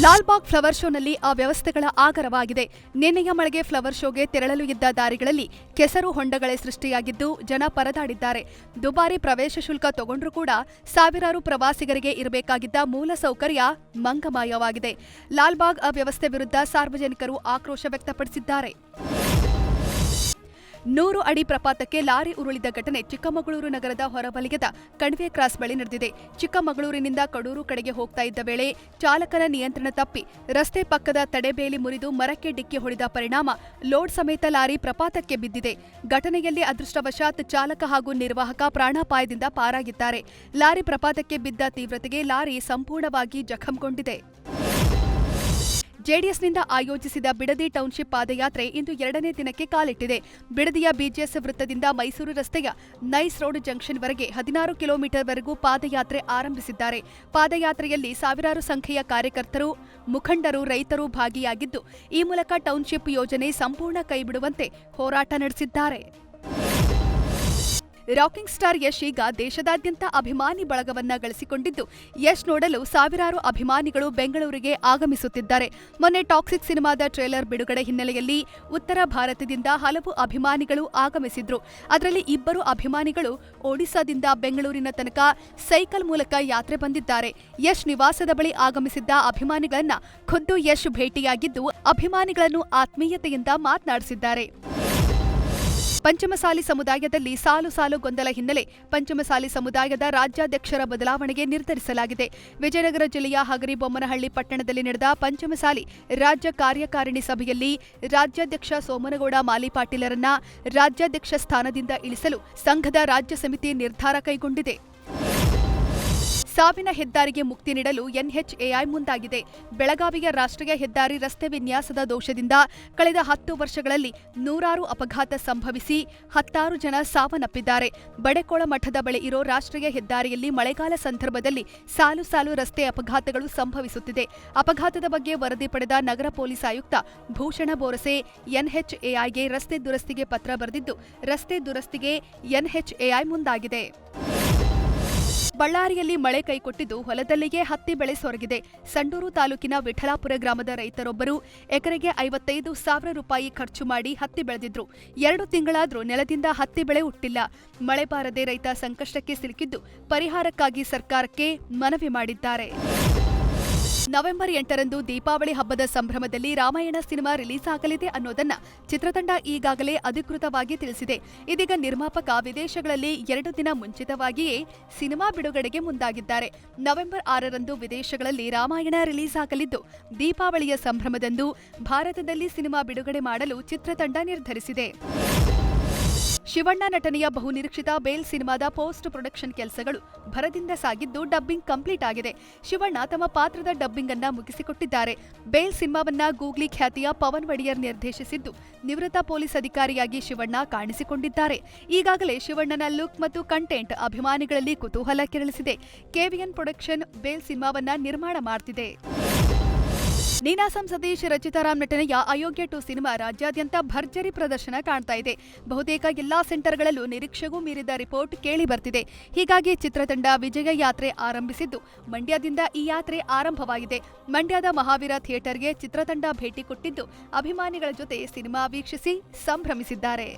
Lalbagh flower ಶೋನಲ್ಲಿ ಅವ್ಯವಸ್ಥೆಗಳ ಆಗರವಾಗಿದೆ. ನಿನ್ನೆಯ ಮಳೆಗೆ ಫ್ಲವರ್ ಶೋಗೆ ತೆರಳಲು ಇದ್ದ ದಾರಿಗಳಲ್ಲಿ ಕೆಸರು ಹೊಂಡಗಳೇ ಸೃಷ್ಟಿಯಾಗಿದ್ದು ಜನ ಪರದಾಡಿದ್ದಾರೆ. ದುಬಾರಿ ಪ್ರವೇಶ ಶುಲ್ಕ ತಗೊಂಡ್ರೂ ಕೂಡ ಸಾವಿರಾರು ಪ್ರವಾಸಿಗರಿಗೆ ಇರಬೇಕಾಗಿದ್ದ ಮೂಲ ಸೌಕರ್ಯ ಮಂಗಮಾಯವಾಗಿದೆ. ಲಾಲ್ಬಾಗ್ ಅವ್ಯವಸ್ಥೆ ವಿರುದ್ಧ ಸಾರ್ವಜನಿಕರು ಆಕ್ರೋಶ ವ್ಯಕ್ತಪಡಿಸಿದ್ದಾರೆ. 100 ಅಡಿ ಪ್ರಪಾತಕ್ಕೆ ಲಾರಿ ಉರುಳಿದ ಘಟನೆ ಚಿಕ್ಕಮಗಳೂರು ನಗರದ ಹೊರವಲಯದ ಕಣಿವೆ ಕ್ರಾಸ್ ಬಳಿ ನಡೆದಿದೆ. ಚಿಕ್ಕಮಗಳೂರಿನಿಂದ ಕಡೂರು ಕಡೆಗೆ ಹೋಗ್ತಾ ಇದ್ದ ವೇಳೆ ಚಾಲಕನ ನಿಯಂತ್ರಣ ತಪ್ಪಿ ರಸ್ತೆ ಪಕ್ಕದ ತಡೆಬೇಲಿ ಮುರಿದು ಮರಕ್ಕೆ ಡಿಕ್ಕಿ ಹೊಡೆದ ಪರಿಣಾಮ ಲೋಡ್ ಸಮೇತ ಲಾರಿ ಪ್ರಪಾತಕ್ಕೆ ಬಿದ್ದಿದೆ. ಘಟನೆಯಲ್ಲಿ ಅದೃಷ್ಟವಶಾತ್ ಚಾಲಕ ಹಾಗೂ ನಿರ್ವಾಹಕ ಪ್ರಾಣಾಪಾಯದಿಂದ ಪಾರಾಗಿದ್ದಾರೆ. ಲಾರಿ ಪ್ರಪಾತಕ್ಕೆ ಬಿದ್ದ ತೀವ್ರತೆಗೆ ಲಾರಿ ಸಂಪೂರ್ಣವಾಗಿ ಜಖಂಗೊಂಡಿದೆ. ಜೆಡಿಎಸ್ನಿಂದ ಆಯೋಜಿಸಿದ ಬಿಡದಿ ಟೌನ್ಶಿಪ್ ಪಾದಯಾತ್ರೆ ಇಂದು 2ನೇ ದಿನಕ್ಕೆ ಕಾಲಿಟ್ಟಿದೆ. ಬಿಡದಿಯ ಬಿಜಿಎಸ್ ವೃತ್ತದಿಂದ ಮೈಸೂರು ರಸ್ತೆಯ ನೈಸ್ ರೋಡ್ ಜಂಕ್ಷನ್ವರೆಗೆ 16 ಕಿಲೋಮೀಟರ್ವರೆಗೂ ಪಾದಯಾತ್ರೆ ಆರಂಭಿಸಿದ್ದಾರೆ. ಪಾದಯಾತ್ರೆಯಲ್ಲಿ ಸಾವಿರಾರು ಸಂಖ್ಯೆಯ ಕಾರ್ಯಕರ್ತರು, ಮುಖಂಡರು, ರೈತರು ಭಾಗಿಯಾಗಿದ್ದು ಈ ಮೂಲಕ ಟೌನ್ಶಿಪ್ ಯೋಜನೆ ಸಂಪೂರ್ಣ ಕೈಬಿಡುವಂತೆ ಹೋರಾಟ ನಡೆಸಿದ್ದಾರೆ. ರಾಕಿಂಗ್ ಸ್ಟಾರ್ ಯಶ್ ಈಗ ದೇಶದಾದ್ಯಂತ ಅಭಿಮಾನಿ ಬಳಗವನ್ನ ಗಳಿಸಿಕೊಂಡಿದ್ದು, ಯಶ್ ನೋಡಲು ಸಾವಿರಾರು ಅಭಿಮಾನಿಗಳು ಬೆಂಗಳೂರಿಗೆ ಆಗಮಿಸುತ್ತಿದ್ದಾರೆ. ಮೊನ್ನೆ ಟಾಕ್ಸಿಕ್ ಸಿನಿಮಾದ ಟ್ರೇಲರ್ ಬಿಡುಗಡೆ ಹಿನ್ನೆಲೆಯಲ್ಲಿ ಉತ್ತರ ಭಾರತದಿಂದ ಹಲವು ಅಭಿಮಾನಿಗಳು ಆಗಮಿಸಿದ್ರು. ಅದರಲ್ಲಿ 2 ಅಭಿಮಾನಿಗಳು ಒಡಿಶಾದಿಂದ ಬೆಂಗಳೂರಿನ ತನಕ ಸೈಕಲ್ ಮೂಲಕ ಯಾತ್ರೆ ಬಂದಿದ್ದಾರೆ. ಯಶ್ ನಿವಾಸದ ಬಳಿ ಆಗಮಿಸಿದ್ದ ಅಭಿಮಾನಿಗಳನ್ನ ಖುದ್ದು ಯಶ್ ಭೇಟಿಯಾಗಿದ್ದು ಅಭಿಮಾನಿಗಳನ್ನು ಆತ್ಮೀಯತೆಯಿಂದ ಮಾತನಾಡಿಸಿದ್ದಾರೆ. ಪಂಚಮಸಾಲಿ ಸಮುದಾಯದಲ್ಲಿ ಸಾಲು ಗೊಂದಲ ಹಿನ್ನೆಲೆ ಪಂಚಮಸಾಲಿ ಸಮುದಾಯದ ರಾಜ್ಯಾಧ್ಯಕ್ಷರ ಬದಲಾವಣೆಗೆ ನಿರ್ಧರಿಸಲಾಗಿದೆ. ವಿಜಯನಗರ ಜಿಲ್ಲೆಯ ಹಗರಿಬೊಮ್ಮನಹಳ್ಳಿ ಪಟ್ಟಣದಲ್ಲಿ ನಡೆದ ಪಂಚಮಸಾಲಿ ರಾಜ್ಯ ಕಾರ್ಯಕಾರಿಣಿ ಸಭೆಯಲ್ಲಿ ರಾಜ್ಯಾಧ್ಯಕ್ಷ ಸೋಮನಗೌಡ ಮಾಲಿಪಾಟೀಲರನ್ನ ರಾಜ್ಯಾಧ್ಯಕ್ಷ ಸ್ಥಾನದಿಂದ ಇಳಿಸಲು ಸಂಘದ ರಾಜ್ಯ ಸಮಿತಿ ನಿರ್ಧಾರ ಕೈಗೊಂಡಿದೆ. ಸಾವಿನ ಹೆದ್ದಾರಿಗೆ ಮುಕ್ತಿ ನೀಡಲು ಎನ್ಎಚ್ಎಐ ಮುಂದಾಗಿದೆ. ಬೆಳಗಾವಿಯ ರಾಷ್ಟ್ರೀಯ ಹೆದ್ದಾರಿ ರಸ್ತೆ ವಿನ್ಯಾಸದ ದೋಷದಿಂದ ಕಳೆದ 10 ವರ್ಷಗಳಲ್ಲಿ 100 ಅಪಘಾತ ಸಂಭವಿಸಿ 16 ಜನ ಸಾವನ್ನಪ್ಪಿದ್ದಾರೆ. ಬಡೆಕೋಳ ಮಠದ ಬಳಿ ಇರೋ ರಾಷ್ಟ್ರೀಯ ಹೆದ್ದಾರಿಯಲ್ಲಿ ಮಳೆಗಾಲ ಸಂದರ್ಭದಲ್ಲಿ ಸಾಲು ರಸ್ತೆ ಅಪಘಾತಗಳು ಸಂಭವಿಸುತ್ತಿದೆ. ಅಪಘಾತದ ಬಗ್ಗೆ ವರದಿ ಪಡೆದ ನಗರ ಪೊಲೀಸ್ ಆಯುಕ್ತ ಭೂಷಣ ಬೋರಸೆ ಎನ್ಎಚ್ಎಐಗೆ ರಸ್ತೆ ದುರಸ್ತಿಗೆ ಪತ್ರ ಬರೆದಿದ್ದು, ರಸ್ತೆ ದುರಸ್ತಿಗೆ ಎನ್ಎಚ್ಎಐ ಮುಂದಾಗಿದೆ. ಬಳ್ಳಾರಿಯಲ್ಲಿ ಮಳೆ ಕೈಕೊಟ್ಟಿದ್ದು ಹೊಲದಲ್ಲಿಯೇ ಹತ್ತಿ ಬೆಳೆ ಸೊರಗಿದೆ. ಸಂಡೂರು ತಾಲೂಕಿನ ವಿಠಲಾಪುರ ಗ್ರಾಮದ ರೈತರೊಬ್ಬರು ಎಕರೆಗೆ 55,000 ರೂಪಾಯಿ ಖರ್ಚು ಮಾಡಿ ಹತ್ತಿ ಬೆಳೆದಿದ್ರು. 2 ತಿಂಗಳಾದ್ರೂ ನೆಲದಿಂದ ಹತ್ತಿ ಬೆಳೆ ಹುಟ್ಟಿಲ್ಲ. ಮಳೆ ಬಾರದೆ ರೈತ ಸಂಕಷ್ಟಕ್ಕೆ ಸಿಲುಕಿದ್ದು ಪರಿಹಾರಕ್ಕಾಗಿ ಸರ್ಕಾರಕ್ಕೆ ಮನವಿ ಮಾಡಿದ್ದಾರೆ. ನವೆಂಬರ್ 8ರಂದು ದೀಪಾವಳಿ ಹಬ್ಬದ ಸಂಭ್ರಮದಲ್ಲಿ ರಾಮಾಯಣ ಸಿನಿಮಾ ರಿಲೀಸ್ ಆಗಲಿದೆ ಅನ್ನೋದನ್ನ ಚಿತ್ರತಂಡ ಈಗಾಗಲೇ ಅಧಿಕೃತವಾಗಿ ತಿಳಿಸಿದೆ. ಇದೀಗ ನಿರ್ಮಾಪಕ ವಿದೇಶಗಳಲ್ಲಿ 2 ದಿನ ಮುಂಚಿತವಾಗಿಯೇ ಸಿನಿಮಾ ಬಿಡುಗಡೆಗೆ ಮುಂದಾಗಿದ್ದಾರೆ. ನವೆಂಬರ್ 6ರಂದು ವಿದೇಶಗಳಲ್ಲಿ ರಾಮಾಯಣ ರಿಲೀಸ್ ಆಗಲಿದ್ದು, ದೀಪಾವಳಿಯ ಸಂಭ್ರಮದಂದು ಭಾರತದಲ್ಲಿ ಸಿನಿಮಾ ಬಿಡುಗಡೆ ಮಾಡಲು ಚಿತ್ರತಂಡ ನಿರ್ಧರಿಸಿದೆ. ಶಿವಣ್ಣ ನಟನೆಯ ಬಹುನಿರೀಕ್ಷಿತ ಬೇಲ್ ಸಿನಿಮಾದ ಪೋಸ್ಟ್ ಪ್ರೊಡಕ್ಷನ್ ಕೆಲಸಗಳು ಭರದಿಂದ ಸಾಗಿದ್ದು ಡಬ್ಬಿಂಗ್ ಕಂಪ್ಲೀಟ್ ಆಗಿದೆ. ಶಿವಣ್ಣ ತಮ್ಮ ಪಾತ್ರದ ಡಬ್ಬಿಂಗ್ ಅನ್ನ ಮುಗಿಸಿಕೊಟ್ಟಿದ್ದಾರೆ. ಬೇಲ್ ಸಿನಿಮಾವನ್ನ ಗೂಗ್ಲಿ ಖ್ಯಾತಿಯ ಪವನ್ ಒಡೆಯರ್ ನಿರ್ದೇಶಿಸಿದ್ದು, ನಿವೃತ್ತ ಪೊಲೀಸ್ ಅಧಿಕಾರಿಯಾಗಿ ಶಿವಣ್ಣ ಕಾಣಿಸಿಕೊಂಡಿದ್ದಾರೆ. ಈಗಾಗಲೇ ಶಿವಣ್ಣನ ಲುಕ್ ಮತ್ತು ಕಂಟೆಂಟ್ ಅಭಿಮಾನಿಗಳಲ್ಲಿ ಕುತೂಹಲ ಕೆರಳಿಸಿದೆ. ಕೆವಿಎನ್ ಪ್ರೊಡಕ್ಷನ್ ಬೇಲ್ ಸಿನಿಮಾವನ್ನ ನಿರ್ಮಾಣ ಮಾಡ್ತಿದೆ. ನೀನಾಸಂ ಸತೀಶ್ ರಚಿತಾರಾಮ್ ನಟನೆಯ ಅಯೋಗ್ಯ 2 ಸಿನಿಮಾ ರಾಜ್ಯಾದ್ಯಂತ ಭರ್ಜರಿ ಪ್ರದರ್ಶನ ಕಾಣ್ತಾ ಇದೆ. ಬಹುತೇಕ ಎಲ್ಲಾ ಸೆಂಟರ್ಗಳಲ್ಲೂ ನಿರೀಕ್ಷೆಗೂ ಮೀರಿದ ರಿಪೋರ್ಟ್ ಕೇಳಿ ಬರ್ತಿದೆ. ಹೀಗಾಗಿ ಚಿತ್ರತಂಡ ವಿಜಯ ಯಾತ್ರೆ ಆರಂಭಿಸಿದ್ದು, ಮಂಡ್ಯದಿಂದ ಈ ಯಾತ್ರೆ ಆರಂಭವಾಗಿದೆ. ಮಂಡ್ಯದ ಮಹಾವೀರ ಥಿಯೇಟರ್ಗೆ ಚಿತ್ರತಂಡ ಭೇಟಿ ಕೊಟ್ಟಿದ್ದು, ಅಭಿಮಾನಿಗಳ ಜೊತೆ ಸಿನಿಮಾ ವೀಕ್ಷಿಸಿ ಸಂಭ್ರಮಿಸಿದ್ದಾರೆ.